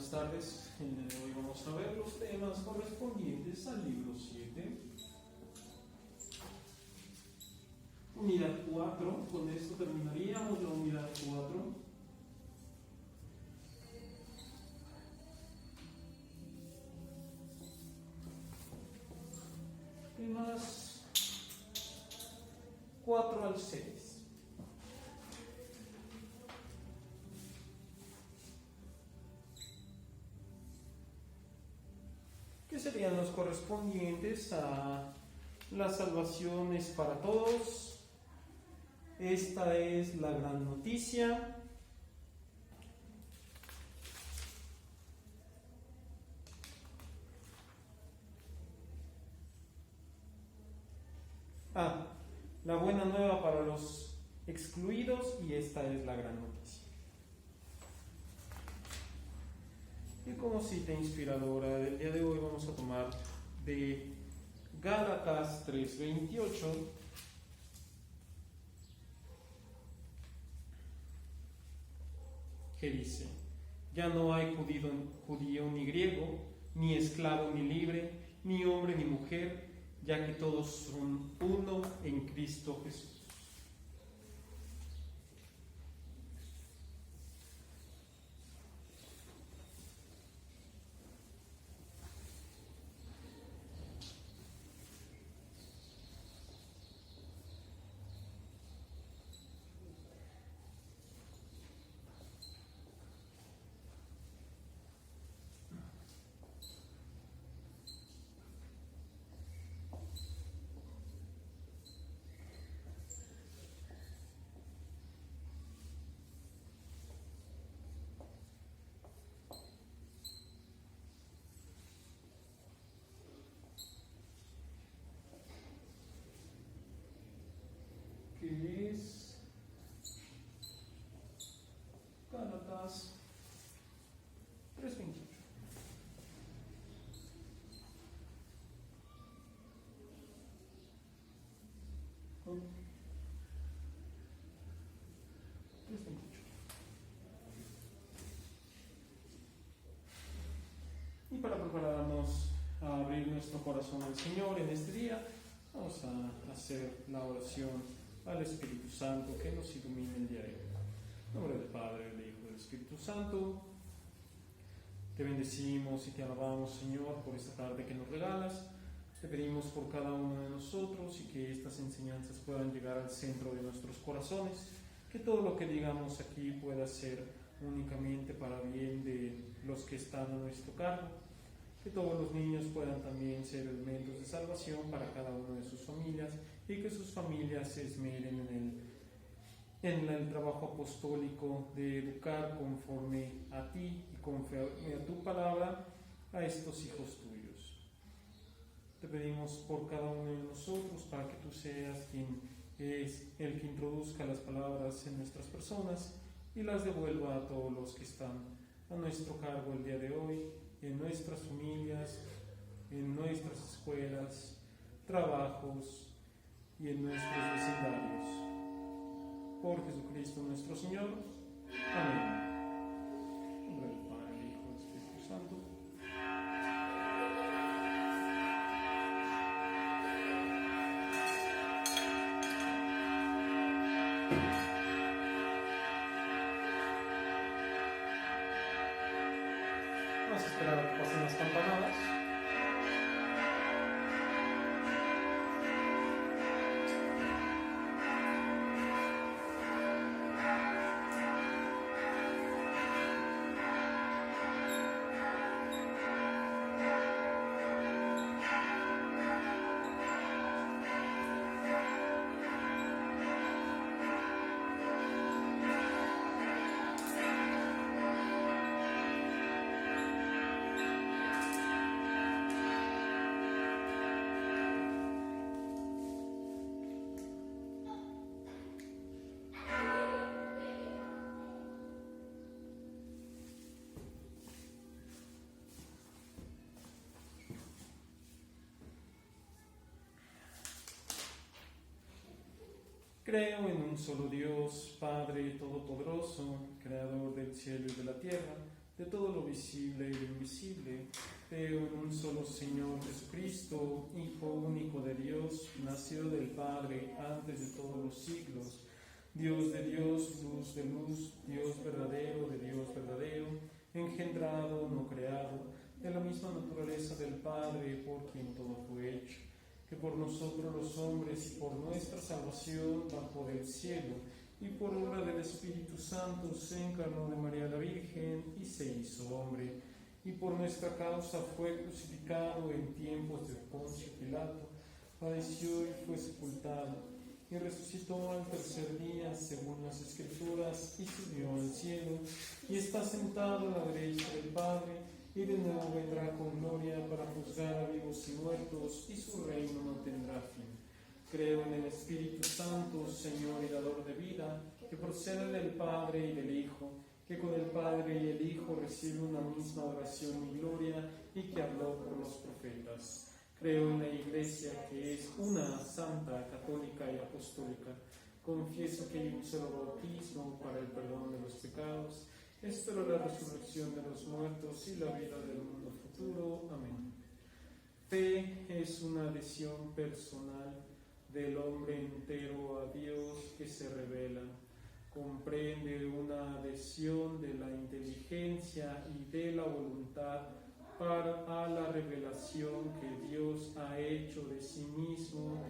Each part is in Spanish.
buenas tardes. Hoy vamos a ver los temas correspondientes al libro 7. Unidad 4, con esto terminaríamos la unidad 4. Temas 4 al 6. Que serían los correspondientes a la salvación es para todos. Esta es la gran noticia. La buena nueva para los excluidos, y esta es la gran noticia. Y como cita inspiradora del día de hoy vamos a tomar de Gálatas 3:28, que dice: ya no hay judío ni griego, ni esclavo ni libre, ni hombre ni mujer, ya que todos son uno en Cristo Jesús. Que es Gálatas 3:28. Y para prepararnos a abrir nuestro corazón al Señor en este día, vamos a hacer la oración al Espíritu Santo que nos ilumine el día de hoy. En nombre del Padre, del Hijo y del Espíritu Santo, te bendecimos y te alabamos, Señor, por esta tarde que nos regalas. Te pedimos por cada uno de nosotros y que estas enseñanzas puedan llegar al centro de nuestros corazones, que todo lo que digamos aquí pueda ser únicamente para bien de los que están a nuestro cargo, que todos los niños puedan también ser elementos de salvación para cada una de sus familias y que sus familias se esmeren en el trabajo apostólico de educar conforme a ti y conforme a tu palabra a estos hijos tuyos. Te pedimos por cada uno de nosotros para que tú seas quien es el que introduzca las palabras en nuestras personas y las devuelva a todos los que están a nuestro cargo el día de hoy, en nuestras familias, en nuestras escuelas, trabajos y en nuestros vecindarios. Por Jesucristo nuestro Señor. Amén. En nombre del Padre, del Hijo y del Espíritu Santo. Vamos a esperar a que pasen las campanadas. Creo en un solo Dios, Padre Todopoderoso, Creador del cielo y de la tierra. de todo lo visible y lo invisible. Creo en un solo Señor Jesucristo, Hijo único de Dios, nacido del Padre antes de todos los siglos, Dios de Dios, luz de luz, Dios verdadero de Dios verdadero, engendrado, no creado, de la misma naturaleza del Padre, por quien todo fue hecho, que por nosotros los hombres y por nuestra salvación bajó del cielo, y por obra del Espíritu Santo se encarnó de María la Virgen y se hizo hombre, y por nuestra causa fue crucificado en tiempos de Poncio Pilato, padeció y fue sepultado, y resucitó al tercer día según las Escrituras, y subió al cielo, y está sentado a la derecha del Padre, y de nuevo vendrá con gloria para juzgar a vivos y muertos, y su reino no tendrá fin. Creo en el Espíritu Santo, Señor y dador de vida, que procede del Padre y del Hijo, que con el Padre y el Hijo recibe una misma oración y gloria, y que habló por los profetas. Creo en la Iglesia, que es una, santa, católica y apostólica. Confieso que hay un solo bautismo para el perdón de los pecados. Espero la resurrección de los muertos y la vida del mundo futuro. Amén. Fe es una adhesión personal del hombre entero a Dios que se revela. Comprende una adhesión de la inteligencia y de la voluntad a la revelación que Dios ha hecho de sí mismo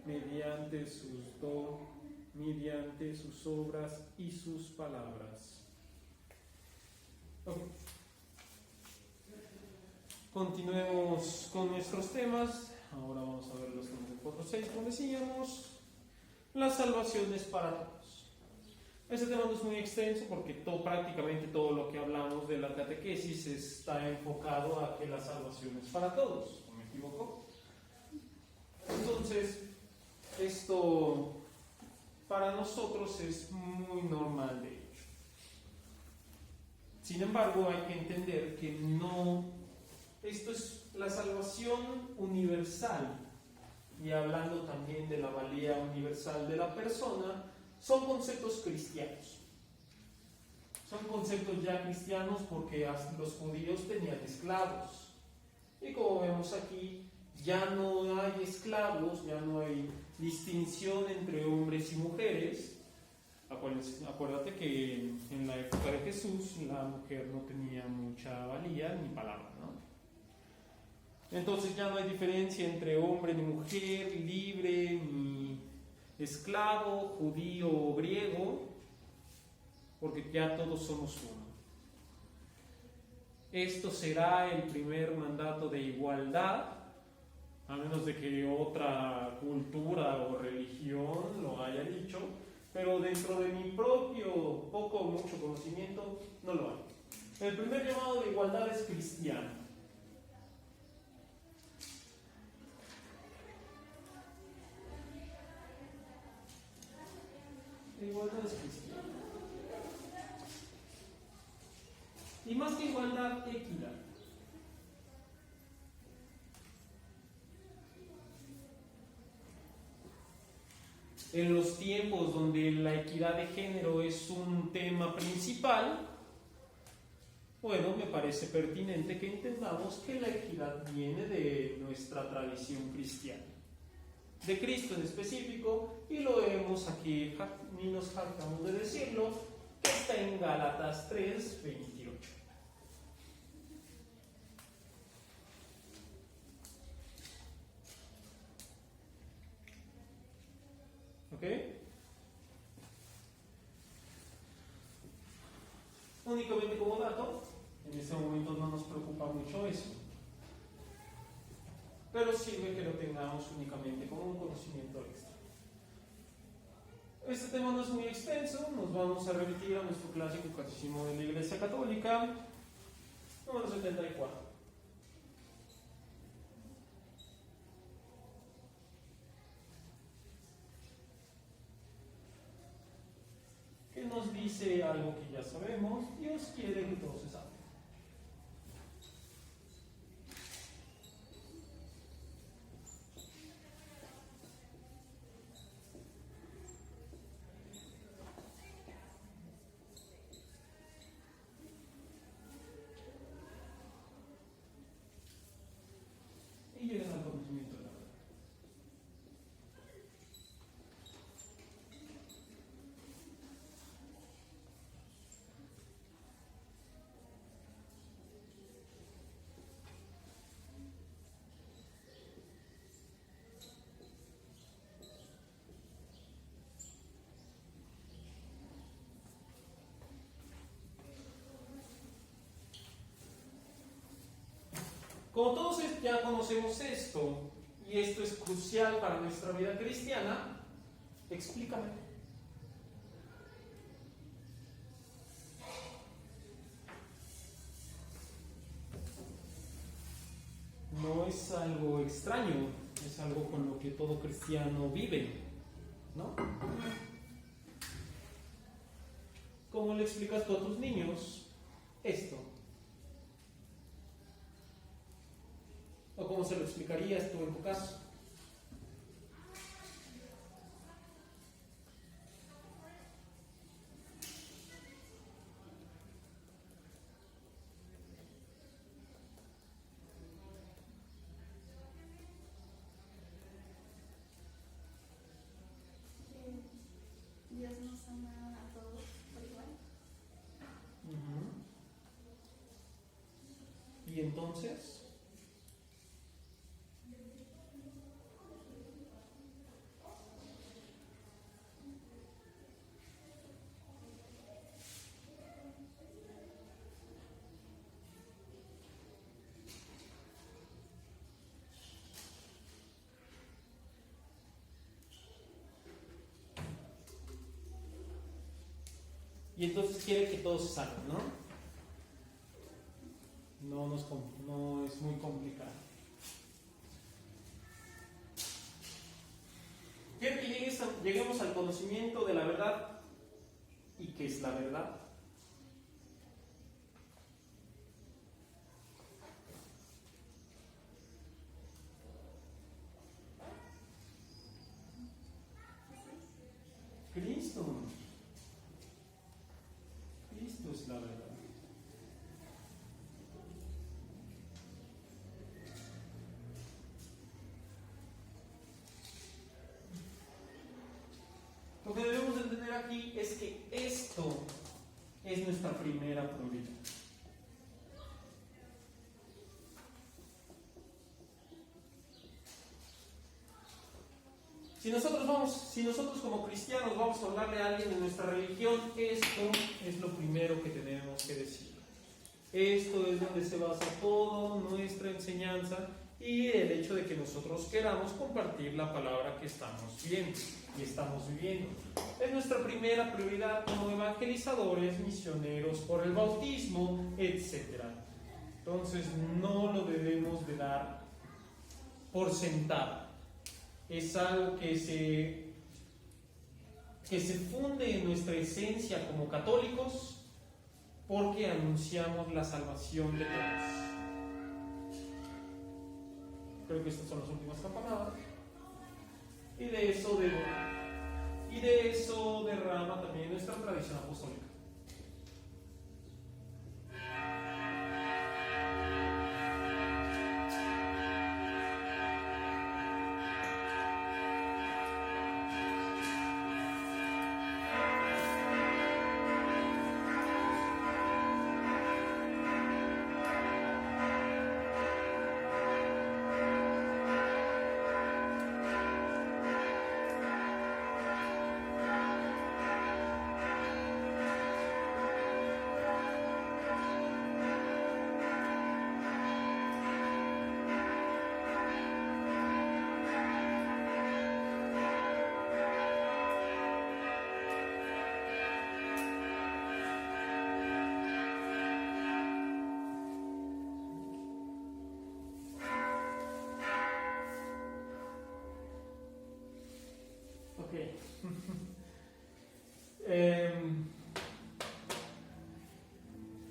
mediante sus dones, mediante sus obras y sus palabras. Okay. Continuemos con nuestros temas. Ahora vamos a ver los temas del 4.6, como decíamos, la salvación es para todos. Este tema no es muy extenso porque prácticamente todo lo que hablamos de la catequesis está enfocado a que la salvación es para todos. ¿No me equivoco? Entonces, esto para nosotros es muy normal, de hecho. Sin embargo, hay que entender que esto es la salvación universal, y hablando también de la valía universal de la persona, son conceptos cristianos. Son conceptos ya cristianos porque los judíos tenían esclavos. Y como vemos aquí, ya no hay esclavos, ya no hay distinción entre hombres y mujeres. Acuérdate que en la época de Jesús la mujer no tenía mucha valía ni palabra, ¿no? Entonces ya no hay diferencia entre hombre ni mujer, libre ni esclavo, judío o griego, porque ya todos somos uno. Esto será el primer mandato de igualdad, a menos de que otra cultura o religión lo haya dicho, pero dentro de mi propio poco o mucho conocimiento no lo hay. El primer llamado de igualdad es cristiano. Igualdad es cristiana. Y más que igualdad, equidad. En los tiempos donde la equidad de género es un tema principal, bueno, me parece pertinente que entendamos que la equidad viene de nuestra tradición cristiana, de Cristo en específico, y lo vemos aquí, ni nos jactamos de decirlo, que está en Gálatas 3:28. ¿Ok? Únicamente como dato, en este momento no nos preocupa mucho eso, pero sirve que lo tengamos únicamente como un conocimiento extra. Este tema no es muy extenso, nos vamos a remitir a nuestro clásico Catecismo de la Iglesia Católica, número 74. Que nos dice algo que ya sabemos: Dios quiere que todos se salven. Como todos ya conocemos esto, y esto es crucial para nuestra vida cristiana, explícame. No es algo extraño, es algo con lo que todo cristiano vive, ¿no? ¿Cómo le explicas tú a tus niños esto? ¿O cómo se lo explicarías tú en tu caso? Dios nos ama a todos por igual. Y entonces, quiere que todos se salven, ¿no? No es muy complicado. Quiere que lleguemos al conocimiento de la verdad. ¿Y qué es la verdad? Cristo. Cristo es la verdad. Lo que debemos entender aquí es que esto es nuestra primera prioridad. Si nosotros como cristianos vamos a hablarle a alguien de nuestra religión, esto es lo primero que tenemos que decir. Esto es donde se basa toda nuestra enseñanza y el hecho de que nosotros queramos compartir la palabra que estamos viendo y estamos viviendo. Es nuestra primera prioridad como evangelizadores, misioneros, por el bautismo, etc. Entonces no lo debemos de dar por sentado. Es algo que se funde en nuestra esencia como católicos porque anunciamos la salvación de todos. Creo que estas son las últimas campanadas. Y de eso derrama también nuestra tradición apostólica.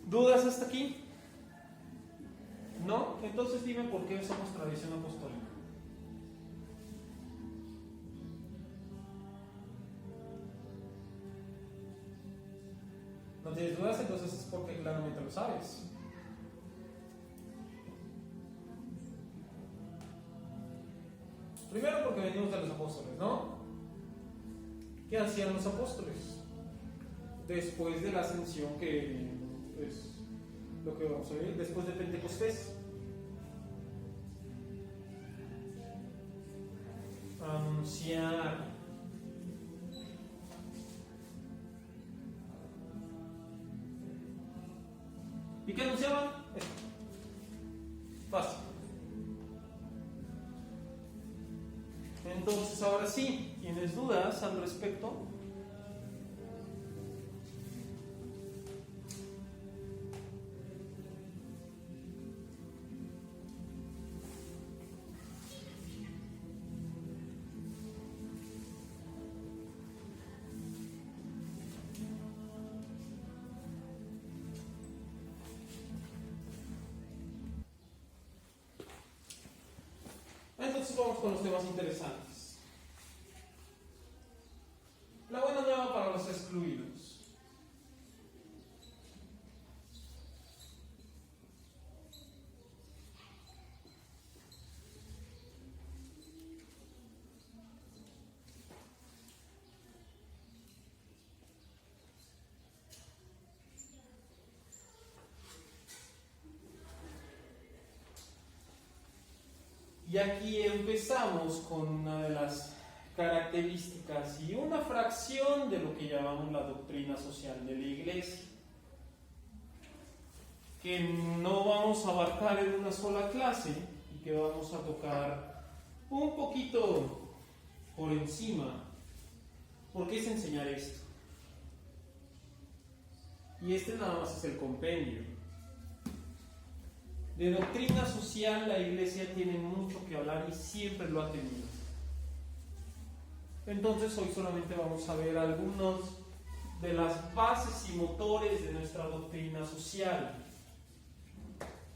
¿Dudas hasta aquí? ¿No? Entonces dime por qué somos tradición apostólica. ¿No tienes dudas? Entonces es porque claramente lo sabes. Primero porque venimos de los apóstoles, ¿no? ¿Qué hacían los apóstoles? Después de la ascensión, que es lo que vamos a ver, después de Pentecostés. Anunciar. ¿Y qué anunciaban? Fácil. Entonces, ahora sí, ¿tienes dudas al respecto? Entonces vamos con los temas interesantes. La buena nueva para los excluidos. Y aquí empezamos con una de las características y una fracción de lo que llamamos la doctrina social de la Iglesia, que no vamos a abarcar en una sola clase y que vamos a tocar un poquito por encima. ¿Por qué es enseñar esto? Y este nada más es el compendio. De doctrina social la Iglesia tiene mucho que hablar y siempre lo ha tenido. Entonces hoy solamente vamos a ver algunos de las bases y motores de nuestra doctrina social,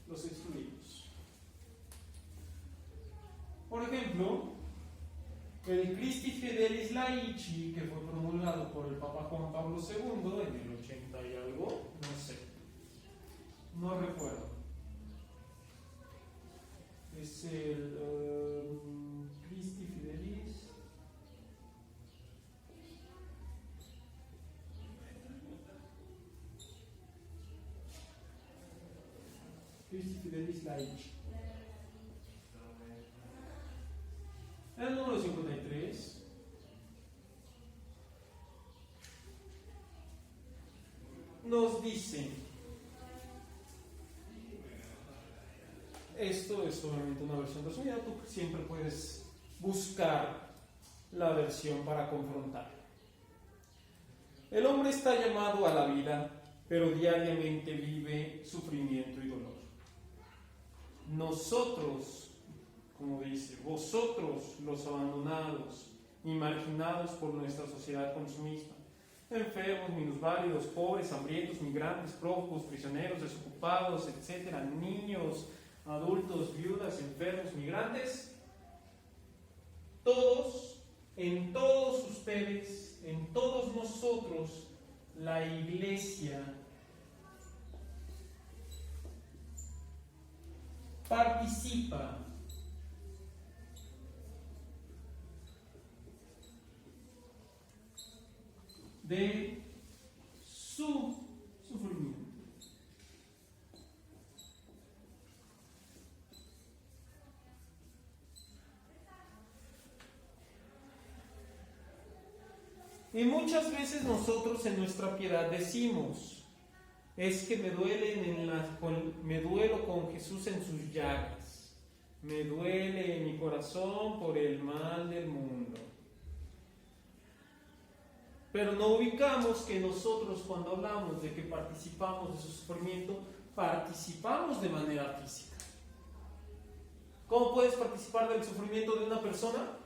los excluidos. Por ejemplo, el Christi Fidelis Laici, que fue promulgado por el Papa Juan Pablo II en el 80 y algo, no sé, no recuerdo. Es el Christi Fidelis. Christi Fidelis Laici. El número 53. Nos dice, esto es solamente una versión resumida, tú siempre puedes buscar la versión para confrontar. El hombre está llamado a la vida, pero diariamente vive sufrimiento y dolor. Nosotros, como dice, vosotros los abandonados y marginados por nuestra sociedad consumista, enfermos, minusválidos, pobres, hambrientos, migrantes, prófugos, prisioneros, desocupados, etcétera, niños, adultos, viudas, enfermos, migrantes, todos, en todos ustedes, en todos nosotros, la Iglesia participa de su sufrimiento. Y muchas veces nosotros en nuestra piedad decimos, es que me duelo con Jesús en sus llagas, me duele en mi corazón por el mal del mundo. Pero no ubicamos que nosotros cuando hablamos de que participamos de su sufrimiento, participamos de manera física. ¿Cómo puedes participar del sufrimiento de una persona?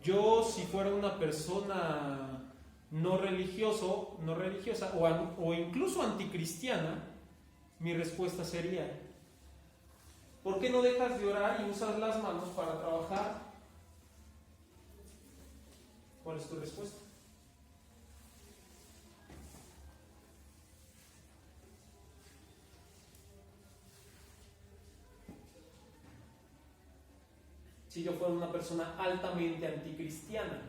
Yo, si fuera una persona no religiosa o incluso anticristiana, mi respuesta sería, ¿por qué no dejas de orar y usas las manos para trabajar? ¿Cuál es tu respuesta? Si yo fuera una persona altamente anticristiana,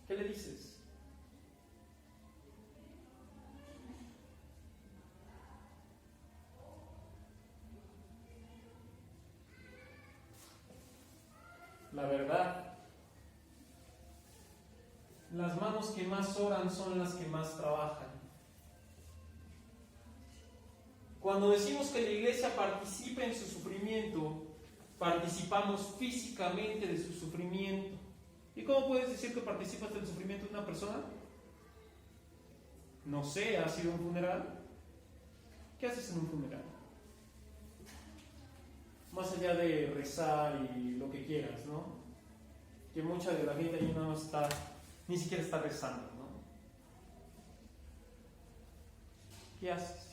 ¿qué le dices? la verdad. Las manos que más oran son las que más trabajan. Cuando decimos que la iglesia participa en su sufrimiento, participamos físicamente de su sufrimiento. ¿Y cómo puedes decir que participas del sufrimiento de una persona? No sé, ¿ha sido un funeral? ¿Qué haces en un funeral? Más allá de rezar y lo que quieras, ¿no? Que mucha de la gente ahí no está, ni siquiera está rezando, ¿no? ¿Qué haces?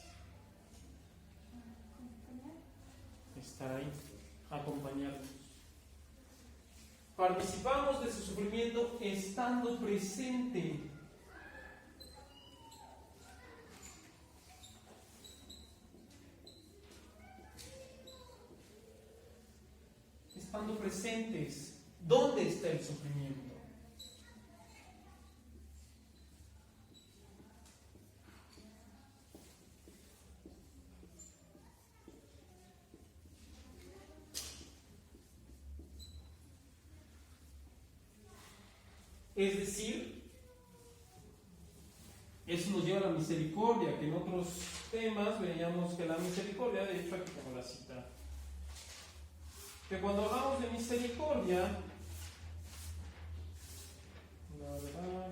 Estar ahí, acompañarlos. Participamos de su sufrimiento estando presente. Estando presentes. ¿Dónde está el sufrimiento? Es decir, eso nos lleva a la misericordia, que en otros temas veíamos que la misericordia, de hecho aquí tengo la cita, que cuando hablamos de misericordia, la verdad,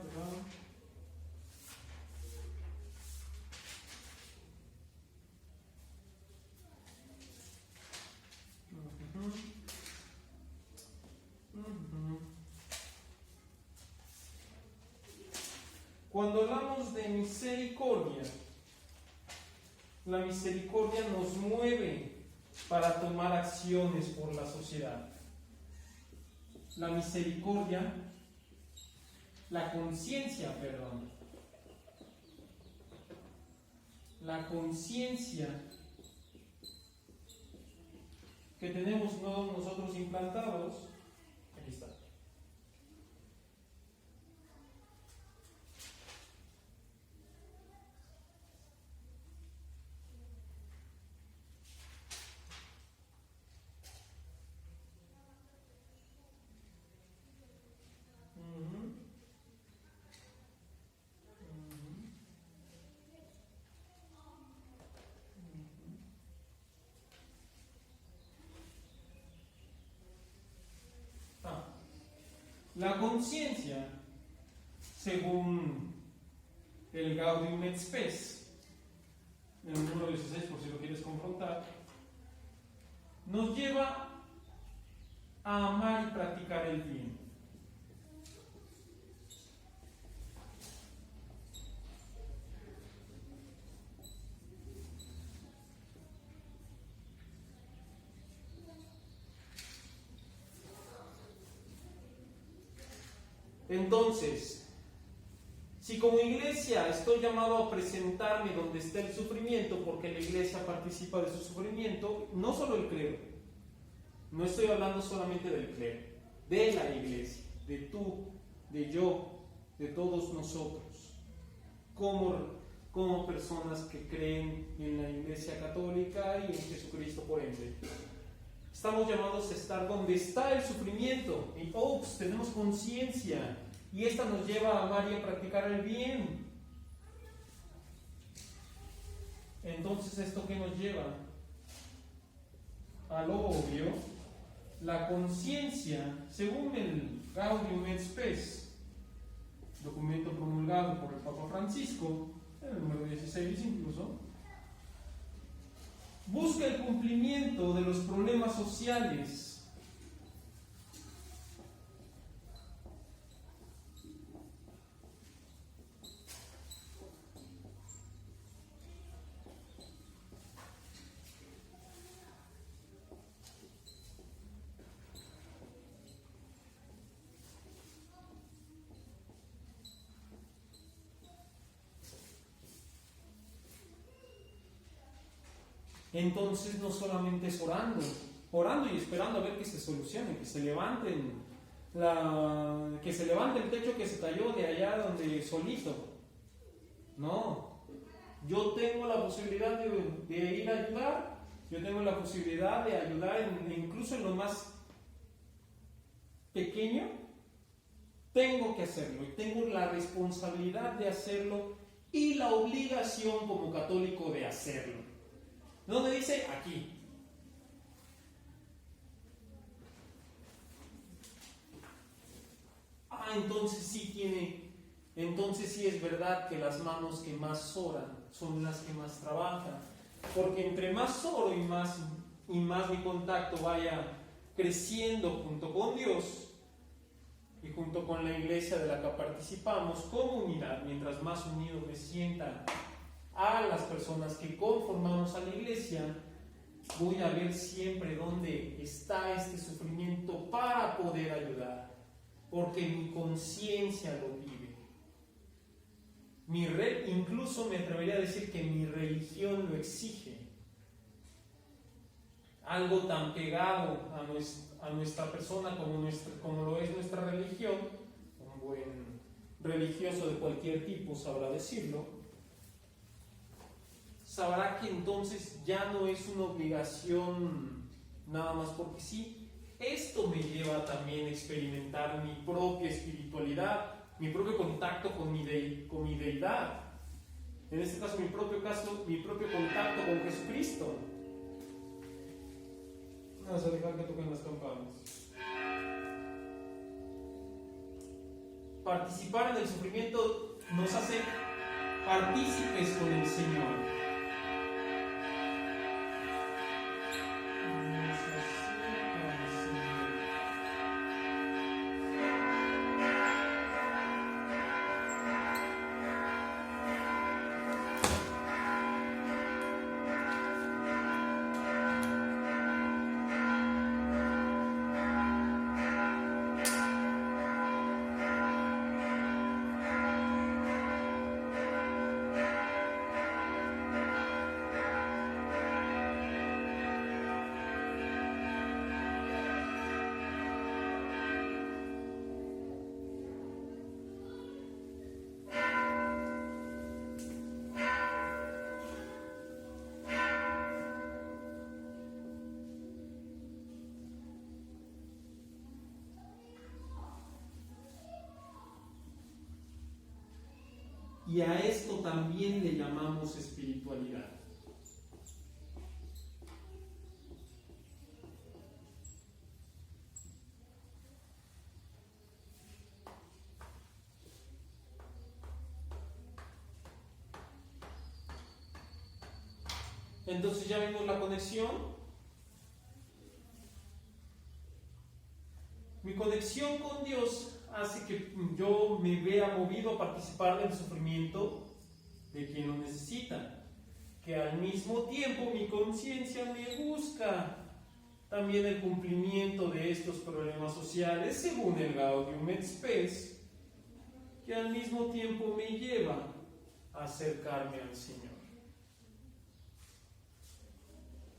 cuando hablamos de misericordia, la misericordia nos mueve para tomar acciones por la sociedad. La misericordia, la conciencia que tenemos nosotros implantados, aquí está. La conciencia, según el Gaudium et Spes, en el número 16, por si lo quieres confrontar, nos lleva a amar y practicar el bien. Entonces, si como iglesia estoy llamado a presentarme donde está el sufrimiento, porque la iglesia participa de su sufrimiento, no solo el clero, no estoy hablando solamente del clero, de la iglesia, de tú, de yo, de todos nosotros, como personas que creen en la iglesia católica y en Jesucristo por ende. Estamos llamados a estar donde está el sufrimiento. Y tenemos conciencia. Y esta nos lleva a amar y a practicar el bien. Entonces, ¿esto qué nos lleva? A lo obvio, la conciencia, según el Gaudium et Spes, documento promulgado por el Papa Francisco, en el número 16 incluso, busca el cumplimiento de los problemas sociales. Entonces no solamente es orando y esperando a ver que se solucione, que se levante el techo que se cayó de allá donde solito. No, yo tengo la posibilidad de ir a ayudar, yo tengo la posibilidad de ayudar incluso en lo más pequeño, tengo que hacerlo y tengo la responsabilidad de hacerlo y la obligación como católico de hacerlo. ¿Dónde dice? Aquí. Entonces sí es verdad que las manos que más oran son las que más trabajan, porque entre más oro y más mi contacto vaya creciendo junto con Dios y junto con la iglesia de la que participamos como unidad, mientras más unido me sienta a las personas que conformamos a la iglesia, voy a ver siempre dónde está este sufrimiento para poder ayudar, porque mi conciencia lo vive. Incluso me atrevería a decir que mi religión lo exige. Algo tan pegado a nuestra persona como lo es nuestra religión, un buen religioso de cualquier tipo sabrá decirlo, sabrá que entonces ya no es una obligación nada más porque sí. Esto me lleva también a experimentar mi propia espiritualidad, mi propio contacto con mi deidad. En este caso, mi propio contacto con Jesucristo. Vamos a dejar que toquen las campanas. Participar en el sufrimiento nos hace partícipes con el Señor. Y a esto también le llamamos espiritualidad. Entonces ya vimos la conexión. Mi conexión con Dios hace que yo me vea movido a participar del sufrimiento de quien lo necesita, que al mismo tiempo mi conciencia me busca también el cumplimiento de estos problemas sociales según el Gaudium et Spes, que al mismo tiempo me lleva a acercarme al Señor.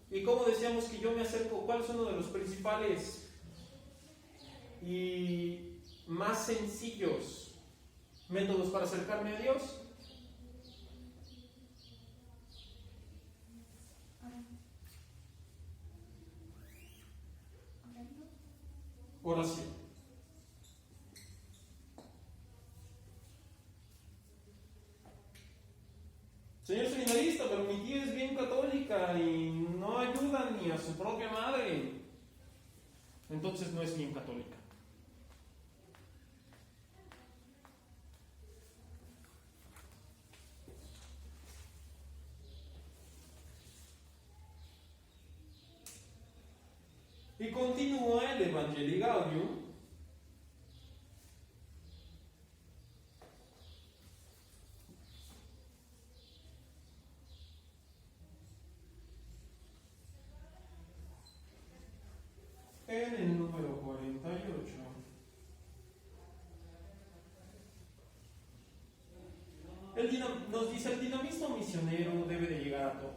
Y como decíamos que yo me acerco, ¿cuál es uno de los principales y más sencillos métodos para acercarme a Dios? Oración. Señor seminarista, pero mi tía es bien católica y no ayuda ni a su propia madre. Entonces no es bien católica. Y continúa el Evangelii Gaudium. En el número 48. Nos dice: el dinamismo misionero debe de llegar a todos.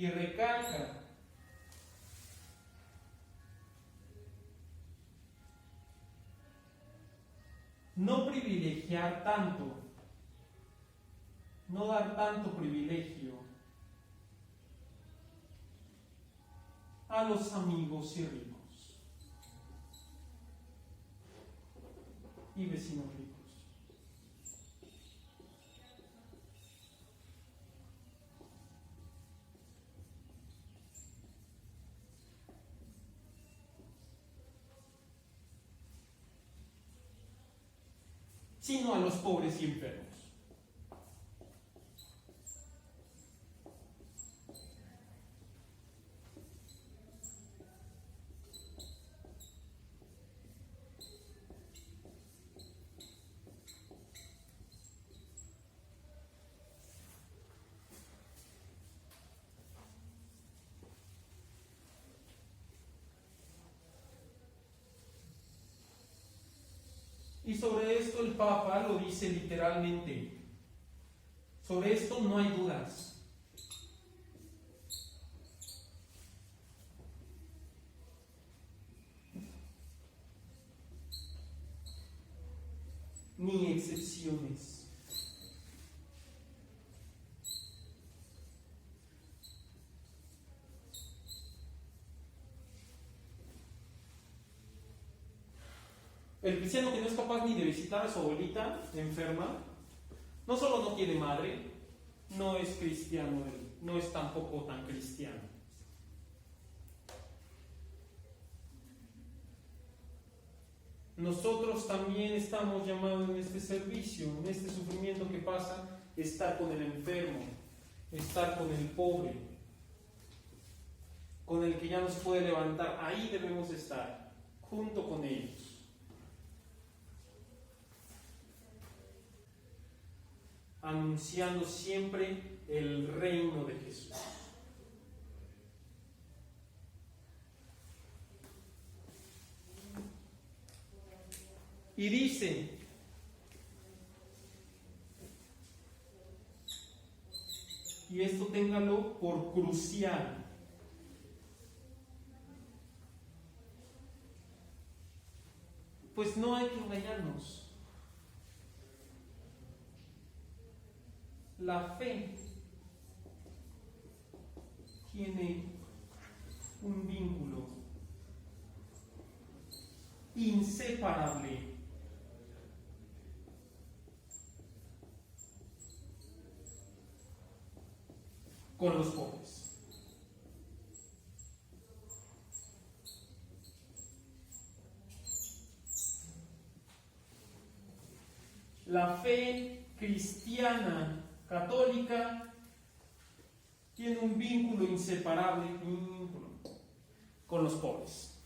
y recalca no privilegiar tanto, no dar tanto privilegio a los amigos y ricos y vecinos ricos. Sino a los pobres y enfermos. Y sobre esto el Papa lo dice literalmente. Sobre esto no hay dudas. Ni excepciones. El cristiano que no es capaz ni de visitar a su abuelita enferma, no solo no tiene madre, no es cristiano, no es tampoco tan cristiano. Nosotros también estamos llamados en este servicio, en este sufrimiento que pasa, estar con el enfermo, estar con el pobre, con el que ya no se puede levantar. Ahí debemos estar, junto con ellos. Anunciando siempre el reino de Jesús. Y dice, y esto téngalo por crucial, pues no hay que engañarnos. La fe tiene un vínculo inseparable con los pobres. La fe cristiana católica tiene un vínculo inseparable con los pobres.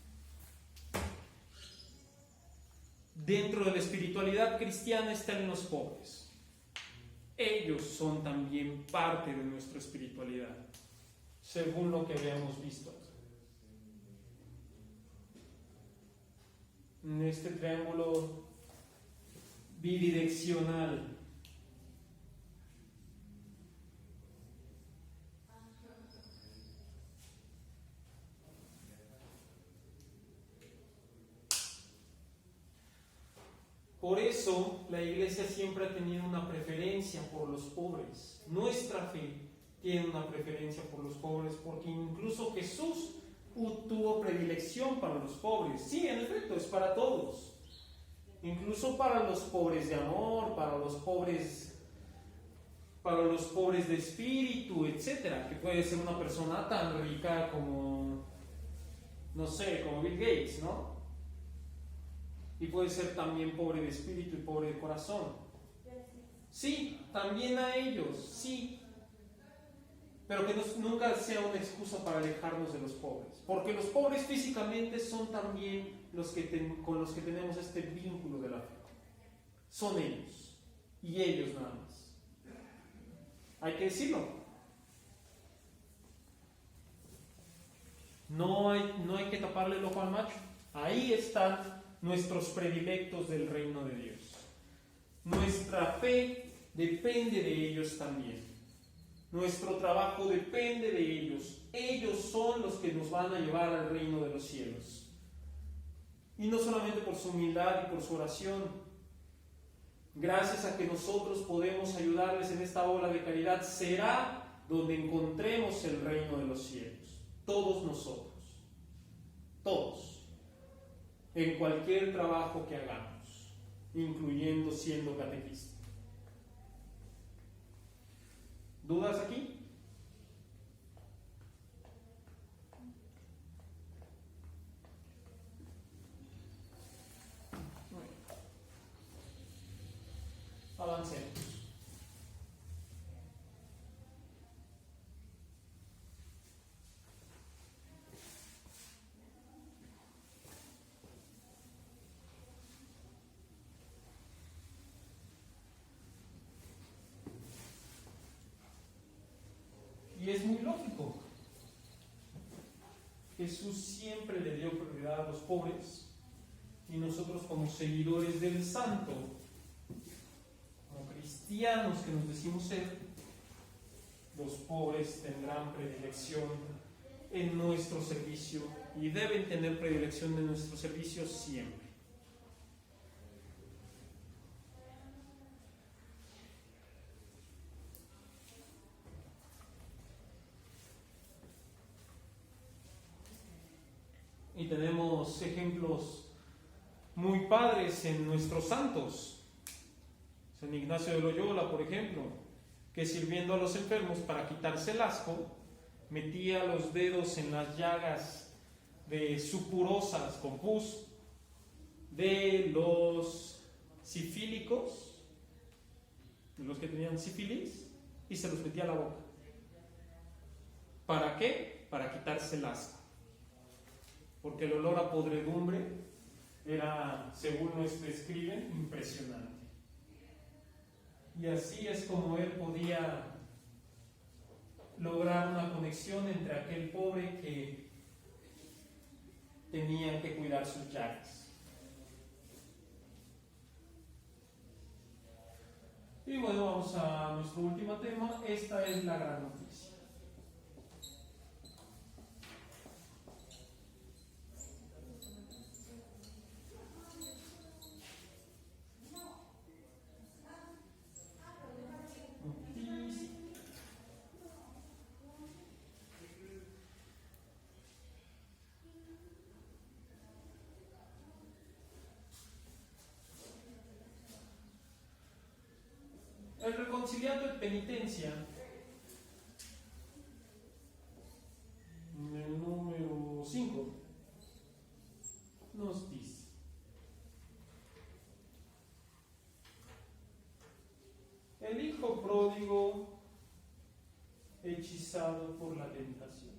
Dentro de la espiritualidad cristiana están los pobres. Ellos son también parte de nuestra espiritualidad, según lo que habíamos visto en este triángulo bidireccional. Por eso la Iglesia siempre ha tenido una preferencia por los pobres. Nuestra fe tiene una preferencia por los pobres, porque incluso Jesús tuvo predilección para los pobres. Sí, en efecto, es para todos. Incluso para los pobres de amor, para los pobres de espíritu, etcétera, que puede ser una persona tan rica como, no sé, como Bill Gates, ¿no? Y puede ser también pobre de espíritu y pobre de corazón. Sí, también a ellos, sí. Pero que nunca sea una excusa para alejarnos de los pobres. Porque los pobres físicamente son también los que con los que tenemos este vínculo de la fe. Son ellos. Y ellos nada más. Hay que decirlo. No hay que taparle el ojo al macho. Ahí están nuestros predilectos del reino de Dios. Nuestra fe depende de ellos también. Nuestro trabajo depende de ellos. Ellos son los que nos van a llevar al reino de los cielos. Y no solamente por su humildad y por su oración. Gracias a que nosotros podemos ayudarles en esta obra de caridad, será donde encontremos el reino de los cielos. Todos nosotros. Todos. En cualquier trabajo que hagamos, incluyendo siendo catequista. ¿Dudas aquí? Avancemos. Y es muy lógico. Jesús siempre le dio prioridad a los pobres y nosotros como seguidores del santo, como cristianos que nos decimos ser, los pobres tendrán predilección en nuestro servicio y deben tener predilección en nuestro servicio siempre. Y tenemos ejemplos muy padres en nuestros santos. San Ignacio de Loyola, por ejemplo, que sirviendo a los enfermos para quitarse el asco, metía los dedos en las llagas de supurosas con pus de los sifílicos, de los que tenían sífilis, y se los metía a la boca. ¿Para qué? Para quitarse el asco. Porque el olor a podredumbre era, según nos describen, impresionante. Y así es como él podía lograr una conexión entre aquel pobre que tenía que cuidar sus llagas. Y bueno, vamos a nuestro último tema. Esta es la gran noticia. El reconciliato de penitencia, en el número 5, nos dice: el hijo pródigo hechizado por la tentación.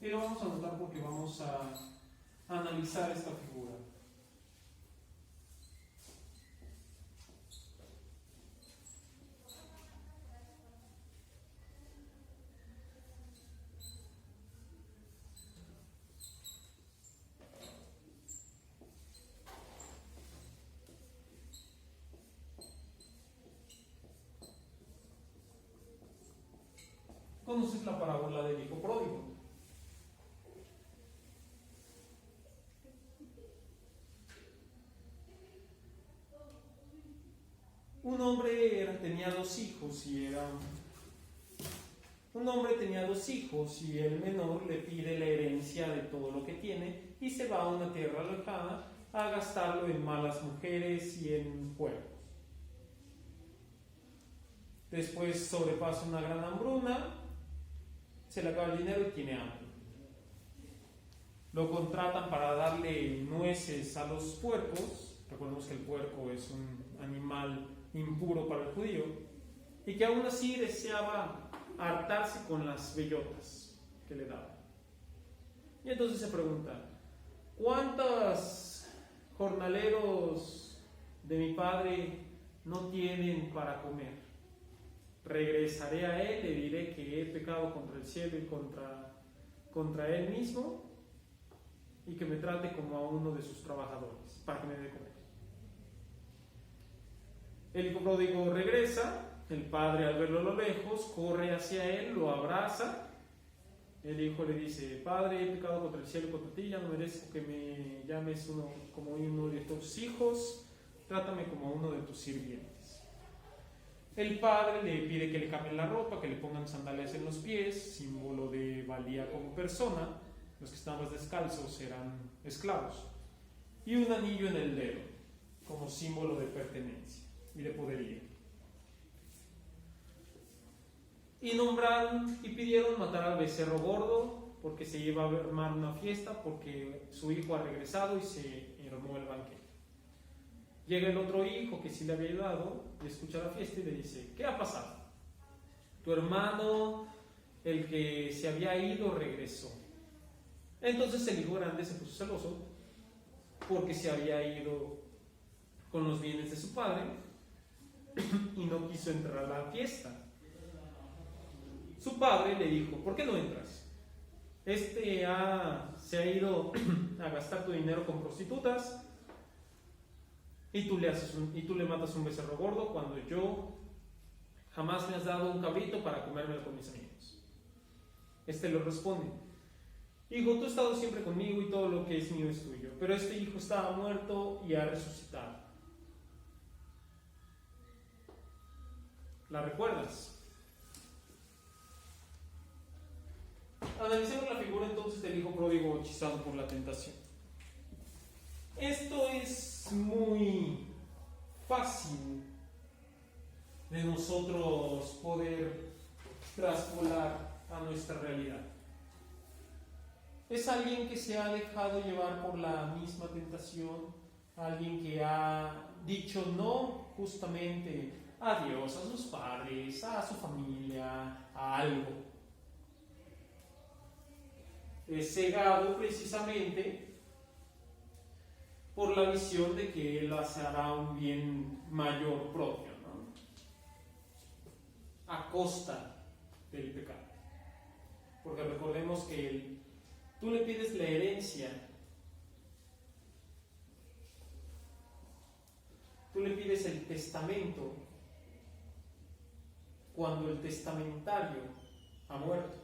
Y lo vamos a notar porque vamos a analizar esta figura. ¿Conoces la parábola del hijo pródigo? Un hombre tenía dos hijos y el menor le pide la herencia de todo lo que tiene y se va a una tierra lejana a gastarlo en malas mujeres y en juegos. Después sobrepasa una gran hambruna, se le acaba el dinero y tiene hambre. Lo contratan para darle nueces a los puercos. Recordemos que el puerco es un animal impuro para el judío, y que aún así deseaba hartarse con las bellotas que le daban. Y entonces se pregunta: ¿cuántos jornaleros de mi padre no tienen para comer? Regresaré a él, le diré que he pecado contra el cielo y contra él mismo, y que me trate como a uno de sus trabajadores para que me dé comer. El hijo pródigo regresa, el padre al verlo a lo lejos corre hacia él, lo abraza. El hijo le dice: Padre, he pecado contra el cielo y contra ti, ya no merezco que me llames como uno de tus hijos, trátame como uno de tus sirvientes. El padre le pide que le cambien la ropa, que le pongan sandalias en los pies, símbolo de valía como persona. Los que estaban descalzos eran esclavos. Y un anillo en el dedo, como símbolo de pertenencia y de poderío. Y nombraron y pidieron matar al becerro gordo, porque se iba a armar una fiesta, porque su hijo ha regresado y se armó el banquete. Llega el otro hijo que sí le había ayudado y escucha la fiesta y le dice: ¿qué ha pasado? Tu hermano, el que se había ido, regresó. Entonces el hijo grande se puso celoso porque se había ido con los bienes de su padre y no quiso entrar a la fiesta. Su padre le dijo: ¿por qué no entras? Se ha ido a gastar tu dinero con prostitutas y tú le matas un becerro gordo cuando yo jamás me has dado un cabrito para comérmelo con mis amigos. Le responde: hijo, tú has estado siempre conmigo y todo lo que es mío es tuyo, pero este hijo estaba muerto y ha resucitado. ¿La recuerdas? Analicemos la figura entonces del hijo pródigo hechizado por la tentación. Esto es muy fácil de nosotros poder traspolar a nuestra realidad. Es alguien que se ha dejado llevar por la misma tentación, alguien que ha dicho no justamente a Dios, a sus padres, a su familia, a algo. Es cegado precisamente por la visión de que él hará un bien mayor propio, ¿no? A costa del pecado. Porque recordemos que tú le pides la herencia, tú le pides el testamento cuando el testamentario ha muerto.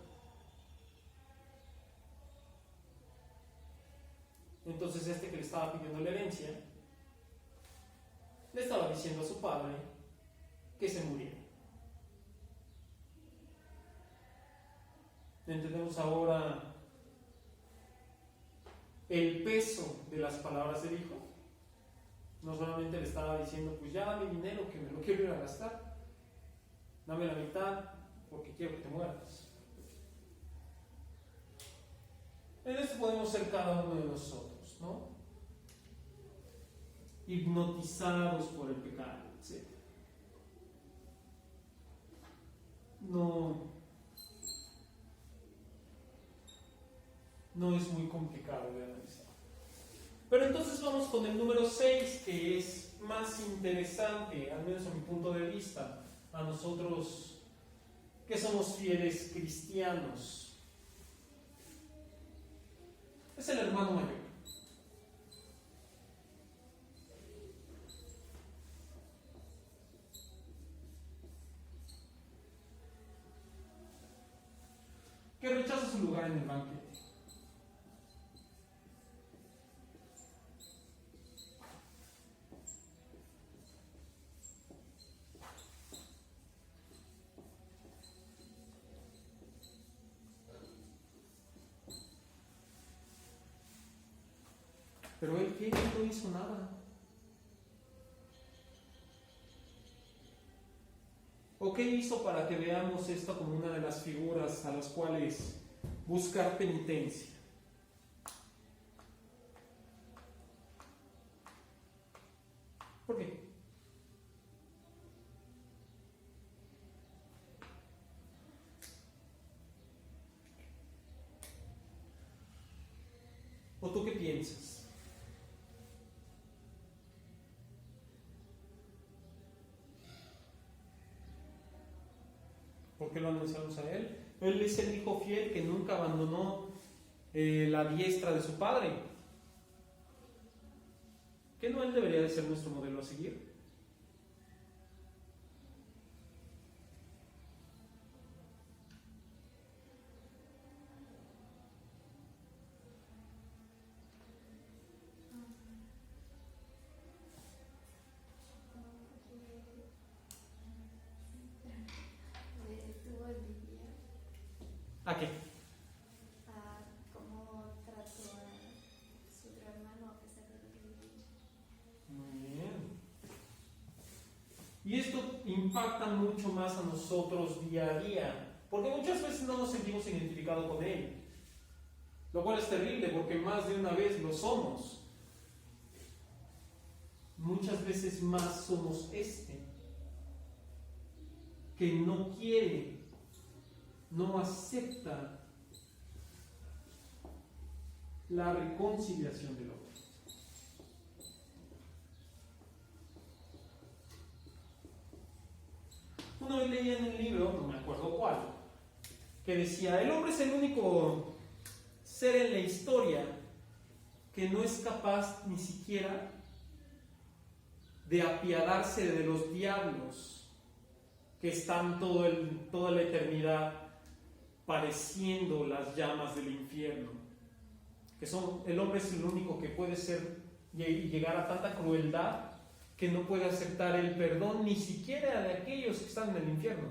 Entonces que le estaba pidiendo la herencia le estaba diciendo a su padre que se muriera. Entendemos ahora el peso de las palabras del hijo. No solamente le estaba diciendo: pues ya dame dinero que me lo quiero ir a gastar, dame la mitad porque quiero que te mueras. En esto podemos ser cada uno de nosotros, ¿no? Hipnotizados por el pecado, etc. No es muy complicado de analizar. Pero entonces vamos con el número 6, que es más interesante, al menos a mi punto de vista, a nosotros que somos fieles cristianos. Es el hermano mayor. Que rechaza su lugar en el banquete. Pero él no hizo nada. ¿O qué hizo para que veamos esto como una de las figuras a las cuales buscar penitencia? ¿Por qué? ¿O tú qué piensas? ¿Por qué lo anunciamos a él? Él es el hijo fiel que nunca abandonó la diestra de su padre. ¿Qué no él debería de ser nuestro modelo a seguir? Y esto impacta mucho más a nosotros día a día, porque muchas veces no nos sentimos identificados con Él, lo cual es terrible porque más de una vez lo somos. Muchas veces más somos que no quiere, no acepta la reconciliación del otro. Una vez leía en un libro, no me acuerdo cuál, que decía, el hombre es el único ser en la historia que no es capaz ni siquiera de apiadarse de los diablos que están toda la eternidad padeciendo las llamas del infierno. El hombre es el único que puede ser y llegar a tanta crueldad que no puede aceptar el perdón ni siquiera de aquellos que están en el infierno,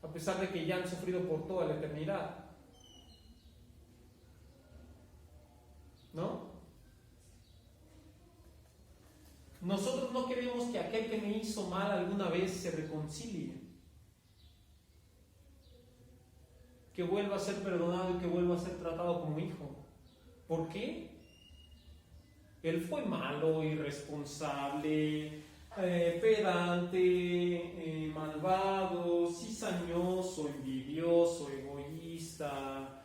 a pesar de que ya han sufrido por toda la eternidad. ¿No? Nosotros no queremos que aquel que me hizo mal alguna vez se reconcilie, que vuelva a ser perdonado y que vuelva a ser tratado como hijo. ¿Por qué? Él fue malo, irresponsable, pedante, malvado, cizañoso, envidioso, egoísta,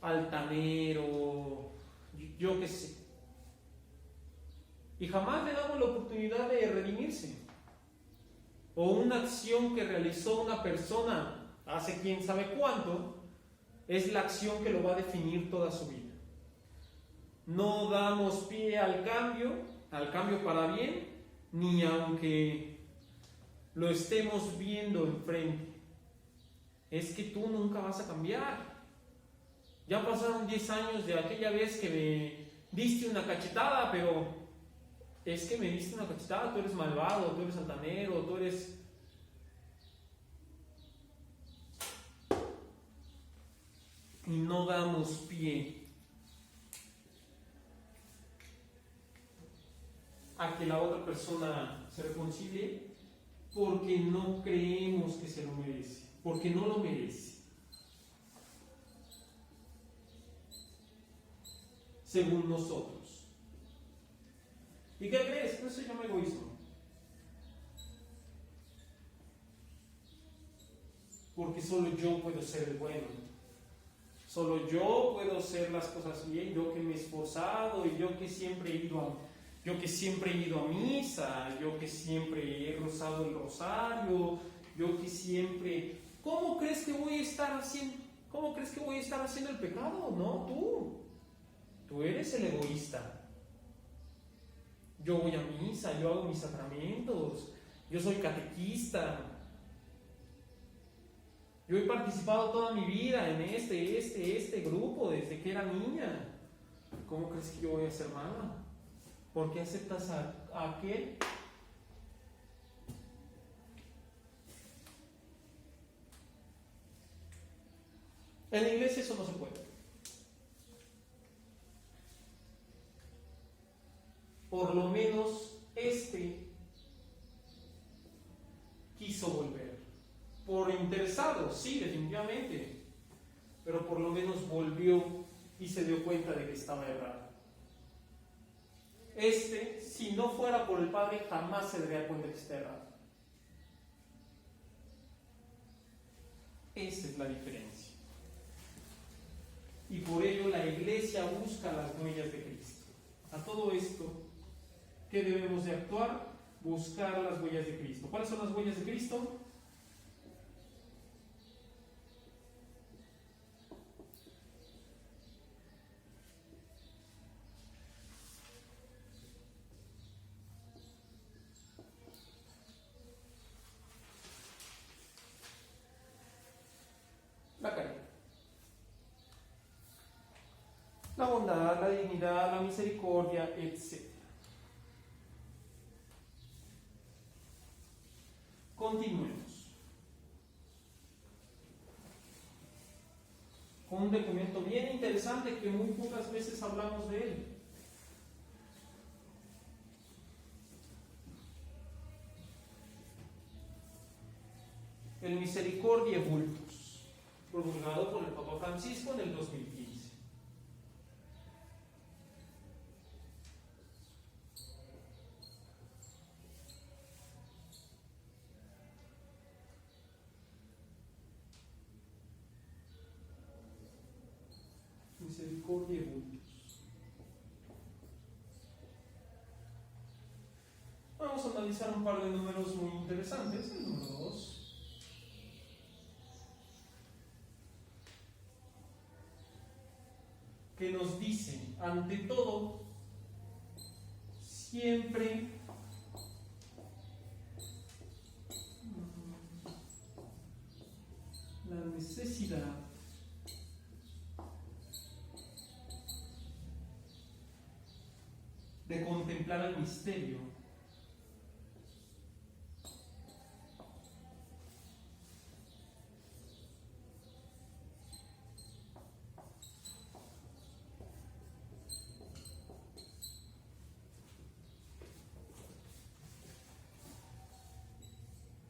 altanero, yo qué sé. Y jamás le damos la oportunidad de redimirse. O una acción que realizó una persona hace quién sabe cuánto, es la acción que lo va a definir toda su vida. No damos pie al cambio para bien, ni aunque lo estemos viendo enfrente. Es que tú nunca vas a cambiar. Ya pasaron 10 años de aquella vez que me diste una cachetada, pero es que me diste una cachetada, tú eres malvado, tú eres altanero, tú eres... Y no damos pie a que la otra persona se reconcilie porque no creemos que se lo merece, porque no lo merece. Según nosotros. ¿Y qué crees? Eso se llama egoísmo. Porque solo yo puedo ser el bueno. Solo yo puedo hacer las cosas bien, yo que me he esforzado y yo que siempre he ido a misa, yo que siempre he rozado el rosario, yo que siempre... ¿Cómo crees que voy a estar haciendo el pecado? No, tú eres el egoísta. Yo voy a misa, yo hago mis sacramentos, yo soy catequista. Yo he participado toda mi vida en este grupo desde que era niña. ¿Cómo crees que yo voy a ser mala? ¿Por qué aceptas a aquel? En la iglesia eso no se puede. Por lo menos quiso volver. Por interesado, sí, definitivamente. Pero por lo menos volvió y se dio cuenta de que estaba errado. Si no fuera por el Padre, jamás se daría cuenta que está errado. Esa es la diferencia. Y por ello la iglesia busca las huellas de Cristo. A todo esto, ¿qué debemos de actuar? Buscar las huellas de Cristo. ¿Cuáles son las huellas de Cristo? La caridad, la bondad, la dignidad, la misericordia, etc. Continuemos con un documento bien interesante que muy pocas veces hablamos de él. el Misericordiae Vultus, promulgado por el Papa Francisco en el 2015. Misericordiae Vultus. Vamos a analizar un par de números muy interesantes. El número 2. Que nos dice, ante todo, siempre la necesidad de contemplar el misterio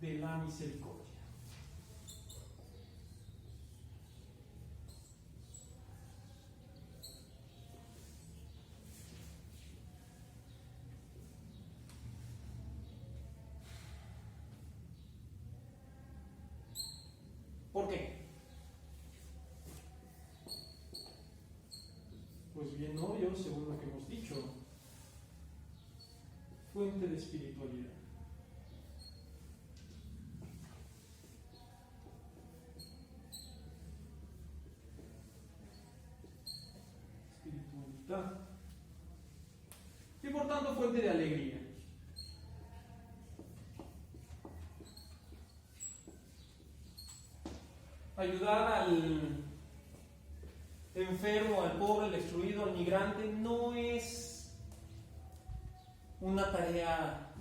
de la misericordia. ¿Por qué? Pues bien obvio, según lo que hemos dicho, fuente de espiritualidad. Espiritualidad. Y por tanto fuente de alegría. Ayudar al enfermo, al pobre, al excluido, al migrante, no es una tarea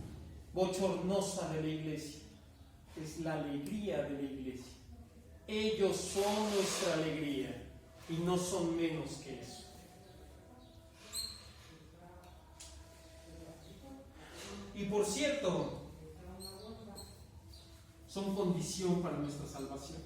bochornosa de la iglesia, es la alegría de la iglesia. Ellos son nuestra alegría y no son menos que eso. Y por cierto, son condición para nuestra salvación.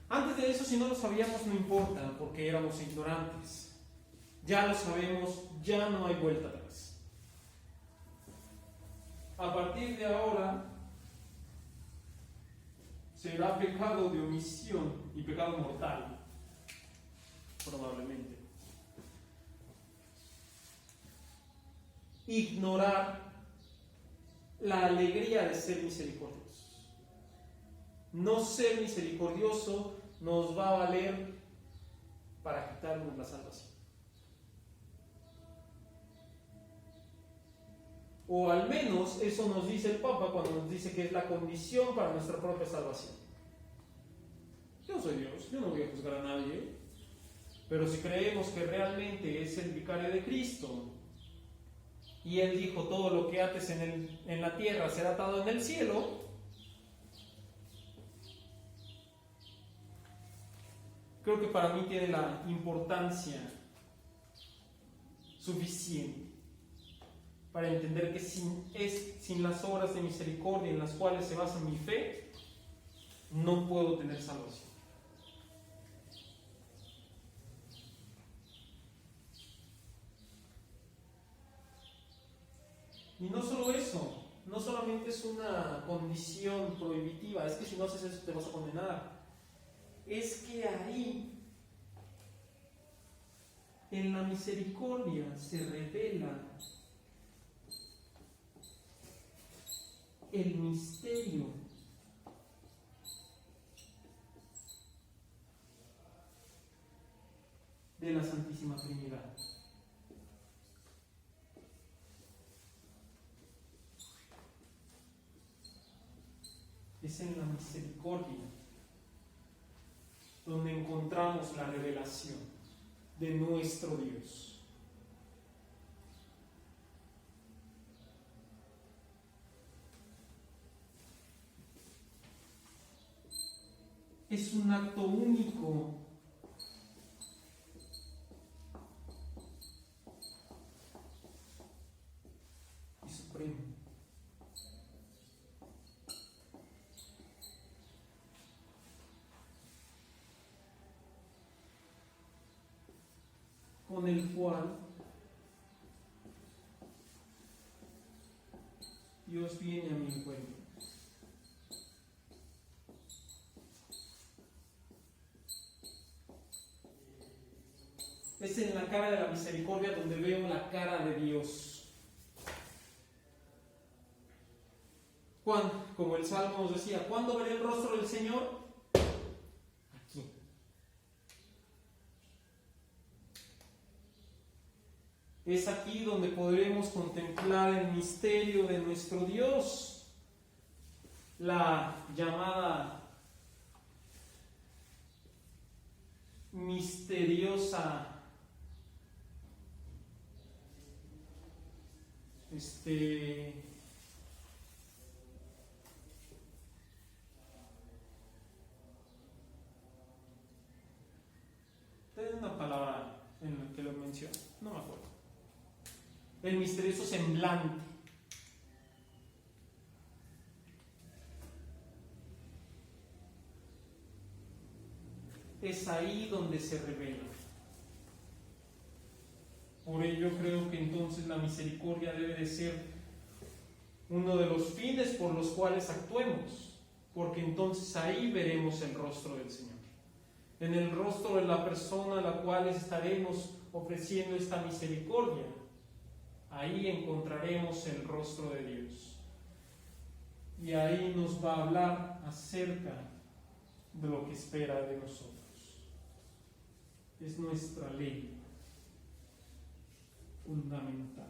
Antes de eso, si no lo sabíamos, no importa, porque éramos ignorantes. Ya lo sabemos, ya no hay vuelta atrás. A partir de ahora, será pecado de omisión y pecado mortal, probablemente. Ignorar la alegría de ser misericordiosos. No ser misericordioso nos va a valer para quitarnos la salvación. O al menos eso nos dice el Papa cuando nos dice que es la condición para nuestra propia salvación. Yo no soy Dios, yo no voy a juzgar a nadie, pero si creemos que realmente es el vicario de Cristo y Él dijo todo lo que ates en la tierra será atado en el cielo, creo que para mí tiene la importancia suficiente para entender que sin las obras de misericordia en las cuales se basa mi fe, no puedo tener salvación. Y no solo eso, no solamente es una condición prohibitiva, es que si no haces eso te vas a condenar. Es que ahí, en la misericordia, se revela el misterio de la Santísima Trinidad. Es en la misericordia donde encontramos la revelación de nuestro Dios. es un acto único. Y supremo. Con el cual Dios viene a mi encuentro. Es en la cara de la misericordia donde veo la cara de Dios. Como el Salmo nos decía, ¿cuándo veré el rostro del Señor? Aquí. Es aquí donde podremos contemplar el misterio de nuestro Dios, la llamada misteriosa hay una palabra en la que lo menciono, no me acuerdo. El misterioso semblante. Es ahí donde se revela. Por ello creo que entonces la misericordia debe de ser uno de los fines por los cuales actuemos, porque entonces ahí veremos el rostro del Señor. En el rostro de la persona a la cual estaremos ofreciendo esta misericordia, ahí encontraremos el rostro de Dios. Y ahí nos va a hablar acerca de lo que espera de nosotros. Es nuestra ley fundamental.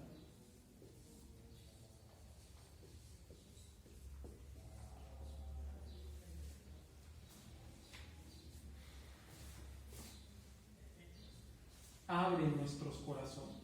Abre nuestros corazones.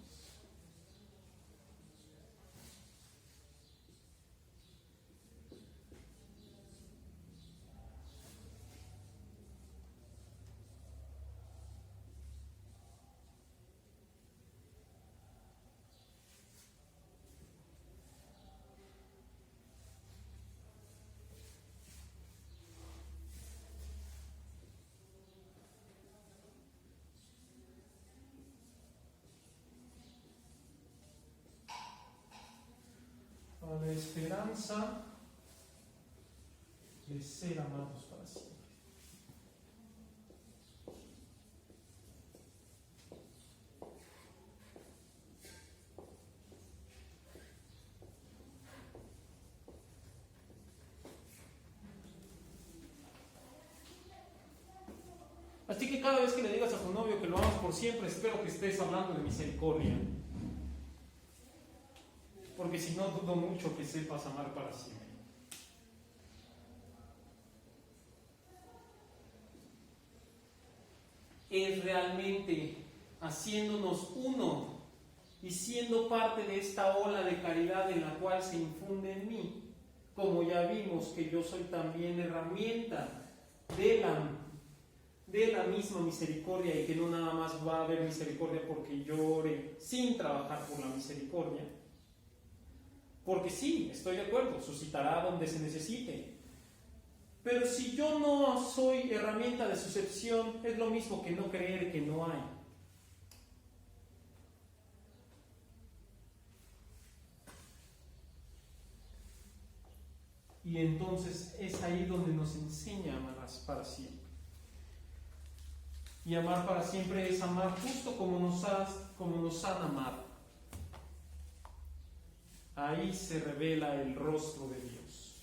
A la esperanza de ser amados para siempre. Así que cada vez que le digas a tu novio que lo amas por siempre, espero que estés hablando de misericordia. Porque si no, dudo mucho que sepas amar para siempre. Es realmente haciéndonos uno y siendo parte de esta ola de caridad en la cual se infunde en mí, como ya vimos que yo soy también herramienta de la misma misericordia y que no nada más va a haber misericordia porque yo ore sin trabajar por la misericordia. Porque sí, estoy de acuerdo, suscitará donde se necesite. Pero si yo no soy herramienta de suscepción, es lo mismo que no creer que no hay. Y entonces es ahí donde nos enseña a amar para siempre. Y amar para siempre es amar justo como nos han amado. Ahí se revela el rostro de Dios.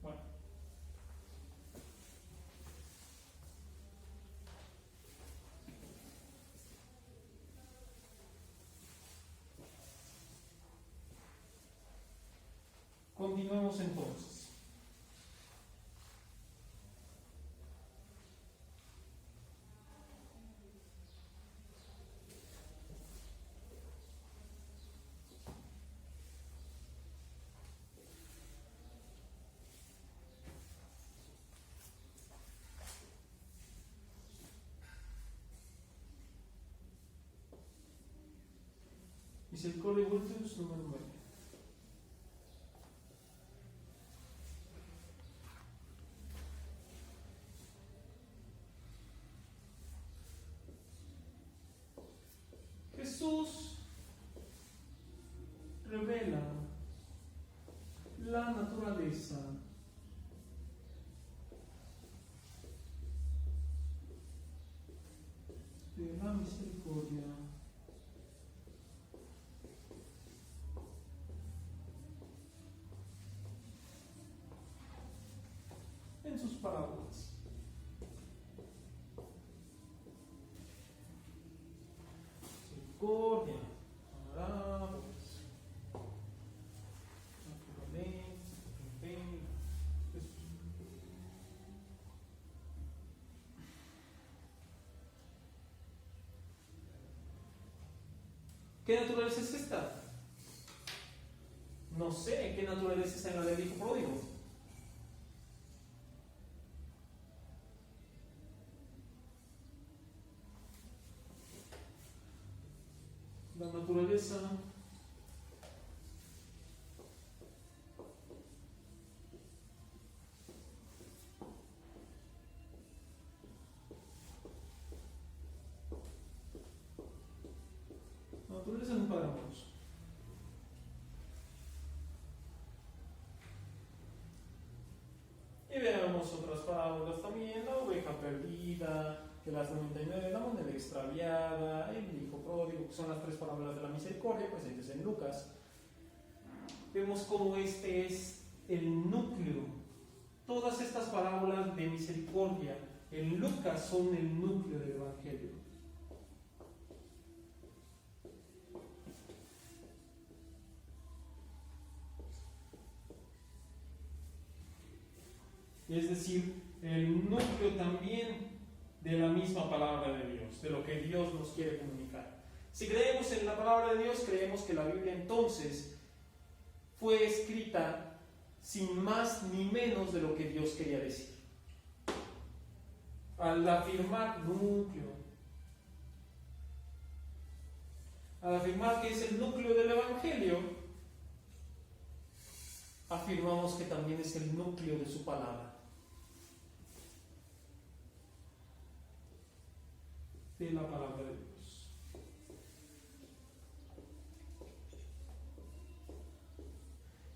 Bueno. Continuemos entonces. Misericordia Virtus número 9. Jesús revela la naturaleza de la misericordia en sus parábolas. Misericordia, parábolas, naturaleza, empeño, ¿qué naturaleza es esta? No sé, ¿qué naturaleza está en la del hijo pródigo? La naturaleza es un padre amoroso. Y veamos otras parábolas también: la oveja perdida, que las 99, la moneda extraviada, el hijo pródigo, que son las 3 parábolas de la misericordia presentes en Lucas. Vemos cómo este es el núcleo. Todas estas parábolas de misericordia en Lucas son el núcleo del Evangelio. Es decir, el núcleo también de la misma palabra de Dios, de lo que Dios nos quiere comunicar. Si creemos en la palabra de Dios, creemos que la Biblia entonces fue escrita sin más ni menos de lo que Dios quería decir. Al afirmar núcleo, al afirmar que es el núcleo del Evangelio, afirmamos que también es el núcleo de su palabra, de la palabra de Dios.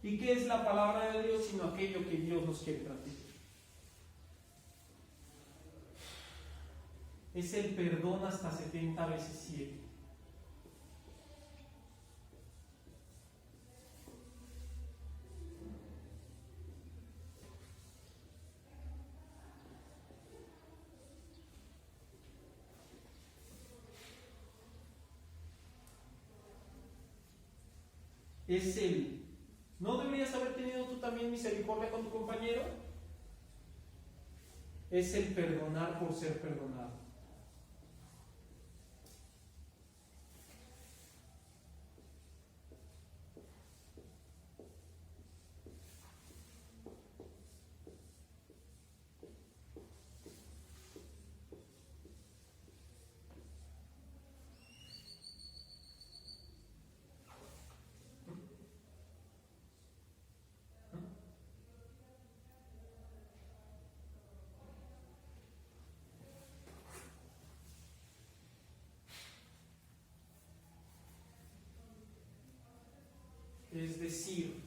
¿Y qué es la palabra de Dios sino aquello que Dios nos quiere transmitir? Es el perdón hasta 70 veces 7. Es el: ¿no deberías haber tenido tú también misericordia con tu compañero? Es el perdonar por ser perdonado. Es decir,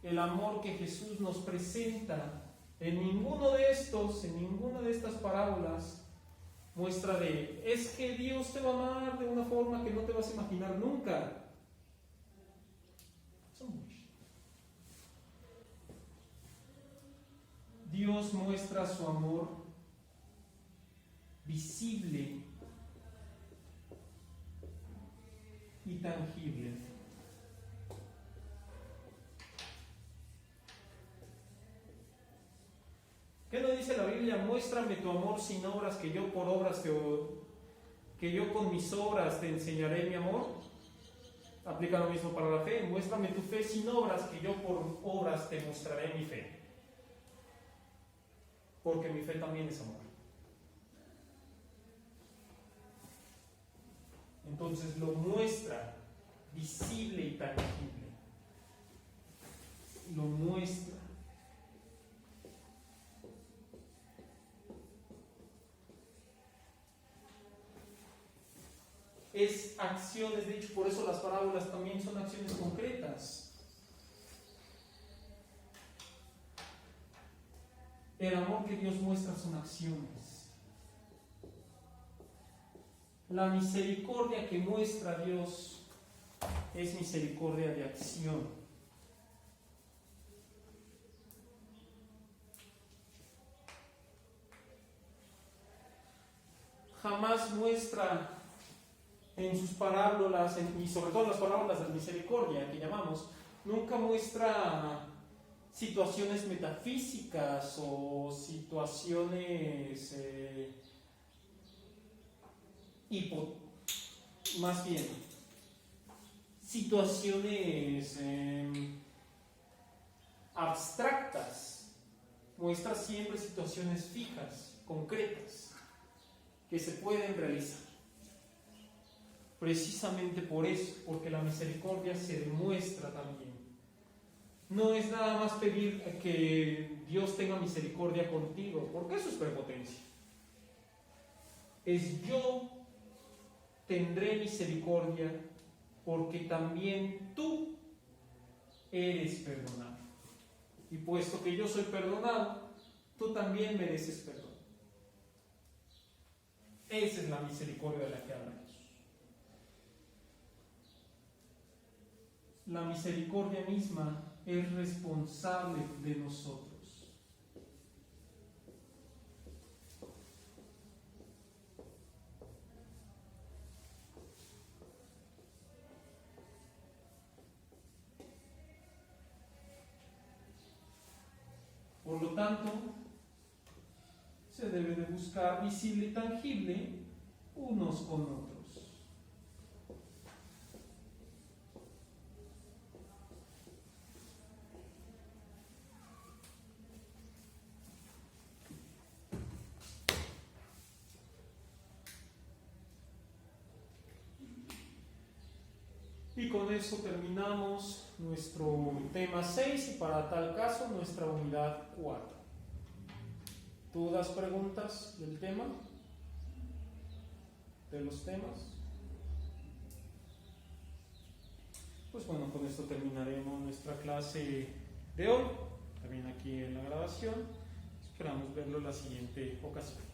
el amor que Jesús nos presenta en ninguno de estos, en ninguna de estas parábolas, muestra de: es que Dios te va a amar de una forma que no te vas a imaginar nunca. Dios muestra su amor visible y tangible. ¿Qué nos dice la Biblia? Muéstrame tu amor sin obras, que yo por obras que yo con mis obras te enseñaré mi amor. Aplica lo mismo para la fe. Muéstrame tu fe sin obras, que yo por obras te mostraré mi fe. Porque mi fe también es amor. Entonces lo muestra visible y tangible. Lo muestra. Es acciones, de hecho, por eso las parábolas también son acciones concretas. El amor que Dios muestra son acciones. La misericordia que muestra Dios es misericordia de acción. Jamás muestra en sus parábolas, y sobre todo en las parábolas de misericordia que llamamos, nunca muestra situaciones metafísicas o situaciones más bien situaciones abstractas. Muestra siempre situaciones fijas, concretas, que se pueden realizar. Precisamente por eso, porque la misericordia se demuestra también. No es nada más pedir que Dios tenga misericordia contigo, porque eso es prepotencia. Es yo tendré misericordia porque también tú eres perdonado. Y puesto que yo soy perdonado, tú también mereces perdón. Esa es la misericordia de la que habla Jesús. La misericordia misma es responsable de nosotros. Por lo tanto, se debe de buscar visible y tangible unos con otros. Y con eso terminamos nuestro tema 6 y para tal caso nuestra unidad 4. ¿Dudas, preguntas del tema? ¿De los temas? Pues bueno, con esto terminaremos nuestra clase de hoy. También aquí en la grabación. Esperamos verlo en la siguiente ocasión.